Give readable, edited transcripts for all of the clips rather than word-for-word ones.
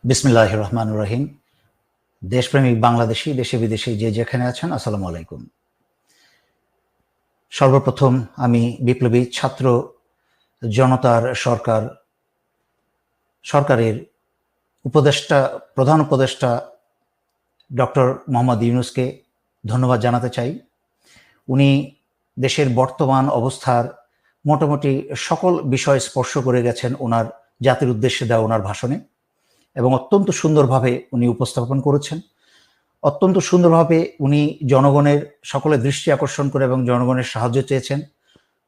বিসমিল্লাহির রহমানির রহিম। দেশপ্রেমিক বাংলাদেশি দেশে বিদেশে যে যেখানে আছেন, আসসালামু আলাইকুম। সর্বপ্রথম আমি বিপ্লবী ছাত্র জনতার সরকারের প্রধান উপদেষ্টা ডক্টর মোহাম্মদ ইউনূসকে ধন্যবাদ জানাতে চাই। উনি দেশের বর্তমান অবস্থার মোটামুটি সকল বিষয় স্পর্শ করে গেছেন ওনার জাতির উদ্দেশ্যে দেওয়া ওনার ভাষণে, এবং অত্যন্ত সুন্দরভাবে উনি উপস্থাপন করেছেন। অত্যন্ত সুন্দরভাবে উনি জনগণের সকলের দৃষ্টি আকর্ষণ করে এবং জনগণের সাহায্য চেয়েছেন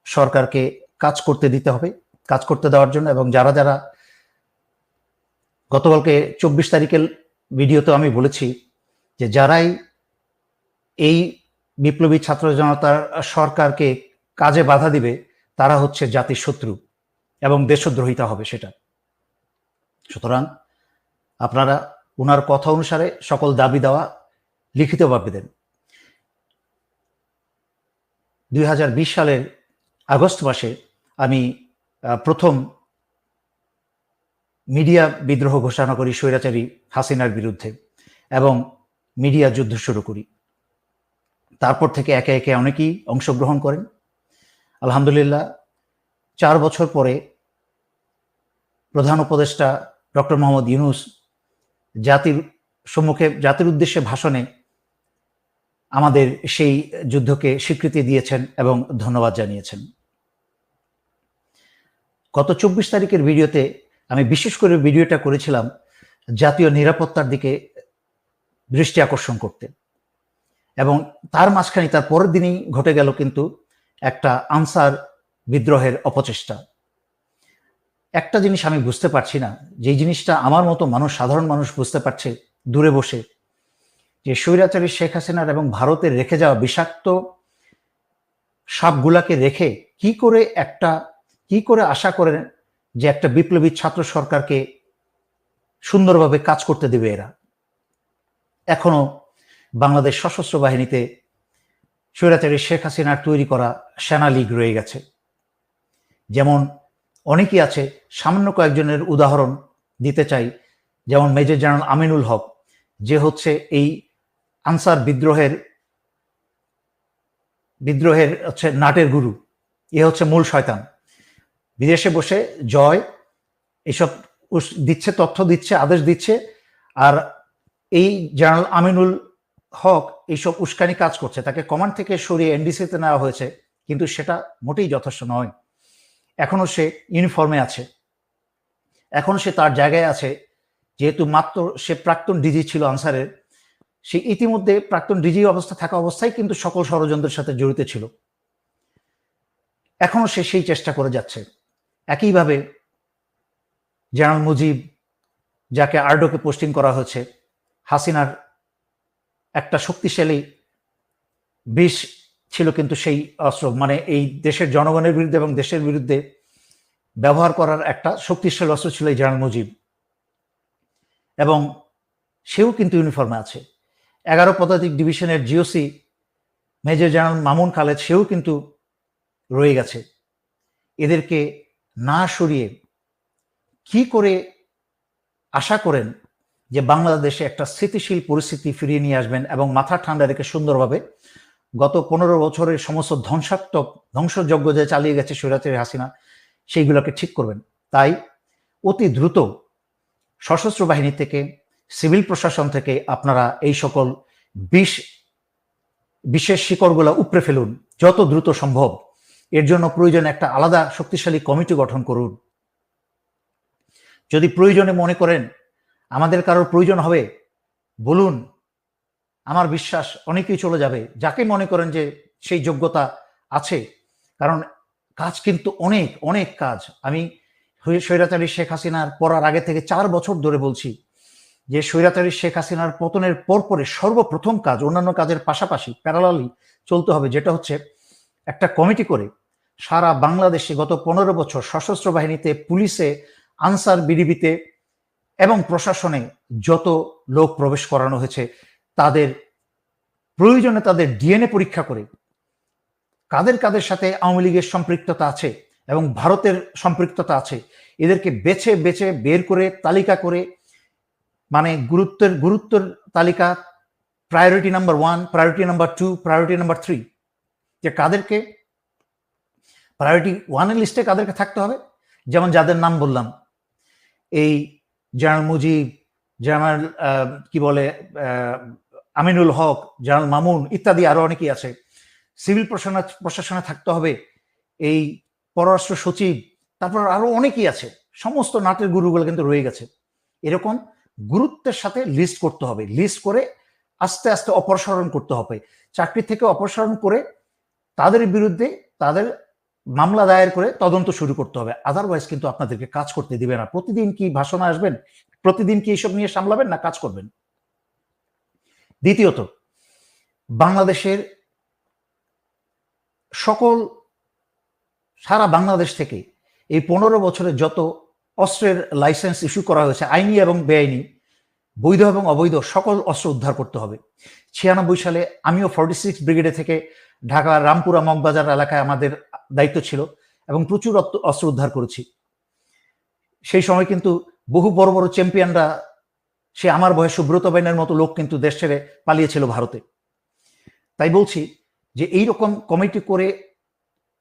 সরকারকে কাজ করতে দিতে হবে, কাজ করতে দেওয়ার জন্য। এবং যারা যারা গতকালকে 24 তারিখের ভিডিওতে আমি বলেছি যে যারাই এই বিপ্লবী ছাত্র জনতার সরকারকে কাজে বাধা দিবে তারা হচ্ছে জাতির শত্রু এবং দেশদ্রোহিতা হবে সেটা। সুতরাং আপনারা ওনার কথা অনুসারে সকল দাবি দেওয়া লিখিতভাবে দেন। 2020 সালের আগস্ট মাসে আমি প্রথম মিডিয়া বিদ্রোহ ঘোষণা করি স্বৈরাচারী হাসিনার বিরুদ্ধে এবং মিডিয়া যুদ্ধ শুরু করি। তারপর থেকে একে একে অনেকেই অংশগ্রহণ করেন। আলহামদুলিল্লাহ 4 বছর পরে প্রধান উপদেষ্টা ডক্টর মোহাম্মদ ইউনূস জাতির উদ্দেশ্যে ভাষণে আমাদের সেই যুদ্ধকে স্বীকৃতি দিয়েছেন এবং ধন্যবাদ জানিয়েছেন। গত 24 তারিখের ভিডিওতে আমি বিশেষ করে ভিডিওটা করেছিলাম জাতীয় নিরাপত্তার দিকে দৃষ্টি আকর্ষণ করতে, এবং তার মাঝখানে তার পরের দিনই ঘটে গেল কিন্তু একটা আনসার বিদ্রোহের অপচেষ্টা। একটা জিনিস আমি বুঝতে পারছি না, যে জিনিসটা আমার মতো সাধারণ মানুষ বুঝতে পারছে দূরে বসে, যে স্বৈরাচারী শেখ হাসিনার এবং ভারতের রেখে যাওয়া বিষাক্ত সাপগুলাকে রেখে কি করে আশা করেন যে একটা বিপ্লবী ছাত্র সরকারকে সুন্দরভাবে কাজ করতে দেবে এরা। এখনো বাংলাদেশ সশস্ত্র বাহিনীতে স্বৈরাচারী শেখ হাসিনার তৈরি করা সেনা লীগ রয়ে গেছে। যেমন অনেকেই আছে, সামান্য কয়েকজনের উদাহরণ দিতে চাই। যেমন মেজর জেনারেল আমিনুল হক, যে হচ্ছে এই আনসার বিদ্রোহের হচ্ছে নাটের গুরু, এ হচ্ছে মূল শয়তান। বিদেশে বসে জয় এসব দিচ্ছে, তথ্য দিচ্ছে, আদেশ দিচ্ছে, আর এই জেনারেল আমিনুল হক এইসব উস্কানি কাজ করছে। তাকে কমান্ড থেকে সরিয়ে এনডিসিতে নেওয়া হয়েছে, কিন্তু সেটা মোটেই যথেষ্ট নয়। এখনো সে ইউনিফর্মে আছে, এখনো সে তার জায়গায় আছে, যেহেতু মাত্র সে প্রাক্তন ডিজি ছিল আনসারের। সে ইতিমধ্যে প্রাক্তন ডিজি থাকা অবস্থায় কিন্তু সকল ষড়যন্ত্রের সাথে জড়িত ছিল। এখনো সে সেই চেষ্টা করে যাচ্ছে। একইভাবে জেনারেল মুজিব, যাকে আরডোকে পোস্টিং করা হয়েছে, হাসিনার একটা শক্তিশালী বিষ ছিল কিন্তু সেই অস্ত্র, মানে এই দেশের জনগণের বিরুদ্ধে এবং দেশের বিরুদ্ধে ব্যবহার করার একটা শক্তিশালী অস্ত্র ছিল এই জেনারেল মুজিব, এবং সেও কিন্তু ইউনিফর্মে আছে। 11 পদাতিক ডিভিশনের GOC major general Mamun Khaled, সেও কিন্তু রয়ে গেছে। এদেরকে না সরিয়ে কি করে আশা করেন যে বাংলাদেশে একটা স্থিতিশীল পরিস্থিতি ফিরিয়ে নিয়ে আসবেন এবং মাথা ঠান্ডা রেখে সুন্দরভাবে গত 15 বছরের সমস্ত ধ্বংসযজ্ঞ যে চালিয়ে গেছে স্বৈরাচারী হাসিনা, সেইগুলোকে ঠিক করবেন? তাই অতি দ্রুত সশস্ত্র বাহিনী থেকে, সিভিল প্রশাসন থেকে আপনারা এই সকল বিশেষ শিকড়গুলো উপড়ে ফেলুন যত দ্রুত সম্ভব। এর জন্য প্রয়োজন একটা আলাদা শক্তিশালী কমিটি গঠন করুন। যদি প্রয়োজনে মনে করেন আমাদের কারোর প্রয়োজন হবে, বলুন। আমার বিশ্বাস অনেকেই চলে যাবে, যাকে মনে করেন যে সেই যোগ্যতা আছে। কারণ কাজ কিন্তু অনেক অনেক কাজ। আমি স্বৈরাচারী শেখ হাসিনার পড়ার আগে থেকে 4 বছর ধরে বলছি যে স্বৈরাচারী শেখ হাসিনার পতনের পরে সর্বপ্রথম কাজ অন্যান্য কাজের পাশাপাশি প্যারালালি চলতে হবে, যেটা হচ্ছে একটা কমিটি করে সারা বাংলাদেশে গত 15 বছর সশস্ত্র বাহিনীতে, পুলিশে, আনসার বিডিবিতে এবং প্রশাসনে যত লোক প্রবেশ করানো হয়েছে তাদের প্রয়োজনে তাদের ডিএনএ পরীক্ষা করে কাদের কাদের সাথে আওয়ামী লীগের সম্পৃক্ততা আছে এবং ভারতের সম্পৃক্ততা আছে, এদেরকে বেছে বেছে বের করে তালিকা করে মানে গুরুত্বের তালিকা priority number 1, priority number 2, priority number 3, যে কাদেরকে প্রায়োরিটি 1 এর লিস্টে কাদেরকে থাকতে হবে, যেমন যাদের নাম বললাম, এই জেনারেল মুজিব, জেনারেল কি বলে আমিনুল হক, জেনারেল মামুন ইত্যাদি আরো অনেকেই আছে। সিভিল প্রশাসনে থাকতে হবে এই পররাষ্ট্র সচিব, তারপর আরো অনেকেই আছে। সমস্ত নাটের গুরুগুলো কিন্তু রয়ে গেছে। এরকম গুরুত্বের সাথে লিস্ট করতে হবে, লিস্ট করে আস্তে আস্তে অপসারণ করতে হবে, চাকরি থেকে অপসারণ করে তাদের বিরুদ্ধে তাদের মামলা দায়ের করে তদন্ত শুরু করতে হবে। আদারওয়াইজ কিন্তু আপনাদেরকে কাজ করতে দিবে না। প্রতিদিন কি ভাষণে আসবেন, প্রতিদিন কি এসব নিয়ে সামলাবেন, না কাজ করবেন? দ্বিতীয়ত, বাংলাদেশের সারা বাংলাদেশ থেকে এই 15 বছরে যত অস্ত্রের লাইসেন্স ইস্যু করা হয়েছে, আইনি এবং বেআইনি, বৈধ এবং অবৈধ, সকল অস্ত্র উদ্ধার করতে হবে। 96 সালে আমিও 46 ব্রিগেডে থেকে ঢাকা রামপুরা মগবাজার এলাকায় আমাদের দায়িত্ব ছিল এবং প্রচুর অস্ত্র উদ্ধার করেছি। সেই সময় কিন্তু বহু বড় বড় চ্যাম্পিয়নরা, সে আমার বয়স সুব্রত বাইনের মতো লোক কিন্তু দেশ ছেড়ে পালিয়েছিল ভারতে। তাই বলছি যে এইরকম কমিটি করে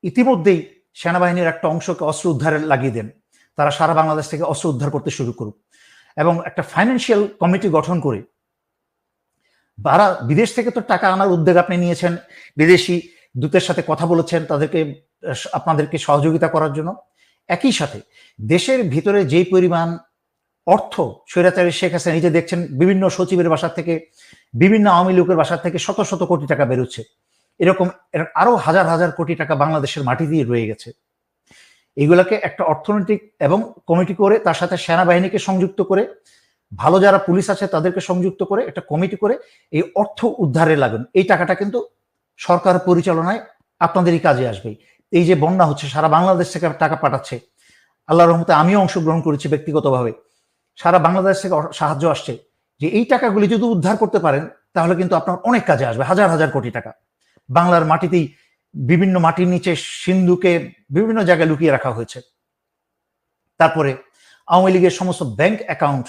ইতিমধ্যেই সেনাবাহিনীর একটা অংশকে অস্ত্র উদ্ধারে লাগিয়ে দেন, তারা সারা বাংলাদেশ থেকে অস্ত্র উদ্ধার করতে শুরু করুক, এবং একটা ফাইন্যান্সিয়াল কমিটি গঠন করে, বিদেশ থেকে তো টাকা আনার উদ্যোগ আপনি নিয়েছেন, বিদেশি দূতের সাথে কথা বলেছেন তাদেরকে আপনাদেরকে সহযোগিতা করার জন্য। একই সাথে দেশের ভিতরে যেই পরিমাণ অর্থ স্বৈরাচারী শেখ হাসিনা, নিজে দেখছেন বিভিন্ন সচিবের বাসা থেকে, বিভিন্ন আওয়ামী লীগের বাসা থেকে শত শত কোটি টাকা বেরোচ্ছে, এরকম আরো হাজার হাজার কোটি টাকা বাংলাদেশের মাটি দিয়ে রয়ে গেছে। এগুলাকে একটা অর্থনৈতিক এবং কমিটি করে, তার সাথে সেনাবাহিনীকে সংযুক্ত করে, ভালো যারা পুলিশ আছে তাদেরকে সংযুক্ত করে একটা কমিটি করে এই অর্থ উদ্ধারে লাগুন। এই টাকাটা কিন্তু সরকার পরিচালনায় আপনাদেরই কাজে আসবে। এই যে বন্যা হচ্ছে, সারা বাংলাদেশ থেকে টাকা পাঠাচ্ছে, আল্লাহর রহমতে আমিও অংশগ্রহণ করেছি ব্যক্তিগতভাবে, সারা বাংলাদেশ থেকে সাহায্য আসছে। যে এই টাকাগুলি যদি উদ্ধার করতে পারেন তাহলে কিন্তু আপনার অনেক কাজে আসবে, হাজার হাজার কোটি টাকা। বাংলার মাটিতেই বিভিন্ন মাটির নিচে সিন্ধুকে বিভিন্ন জায়গায় লুকিয়ে রাখা হয়েছে। তারপরে আওয়ামী লীগের সমস্ত ব্যাংক অ্যাকাউন্ট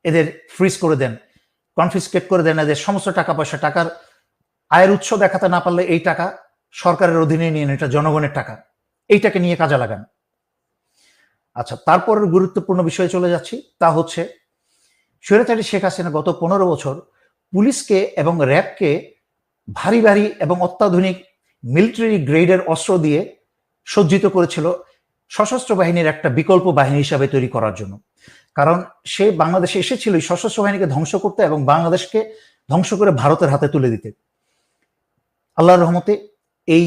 এদের ফ্রিজ করে দেন, কনফিসকেট করে দেন, এদের সমস্ত টাকা পয়সা, টাকার আয়ের উৎস দেখাতে না পারলে এই টাকা সরকারের অধীনে নিয়ে নেন, এটা জনগণের টাকা, এইটাকে নিয়ে কাজে লাগান। আচ্ছা, তারপরের গুরুত্বপূর্ণ বিষয়ে চলে যাচ্ছি, তা হচ্ছে স্বৈরাচারী শেখ হাসিনা গত 15 বছর পুলিশকে এবং র্যাবকে ভারী ভারী এবং অত্যাধুনিক মিলিটারি গ্রেডের অস্ত্র দিয়ে সজ্জিত করেছিল সশস্ত্র বাহিনীর একটা বিকল্প বাহিনী হিসাবে তৈরি করার জন্য। কারণ সে বাংলাদেশে এসেছিল এই সশস্ত্র বাহিনীকে ধ্বংস করতে এবং বাংলাদেশকে ধ্বংস করে ভারতের হাতে তুলে দিতে। আল্লাহর রহমতে এই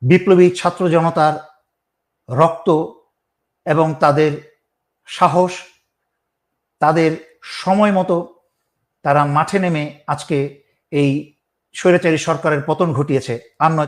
বিপ্লবী ছাত্র জনতার রক্ত এবং তাদের সাহস, তাদের সময় মতো তারা মাঠে নেমে আজকে এই স্বৈরাচারী সরকারের পতন ঘটিয়েছে। আর নয়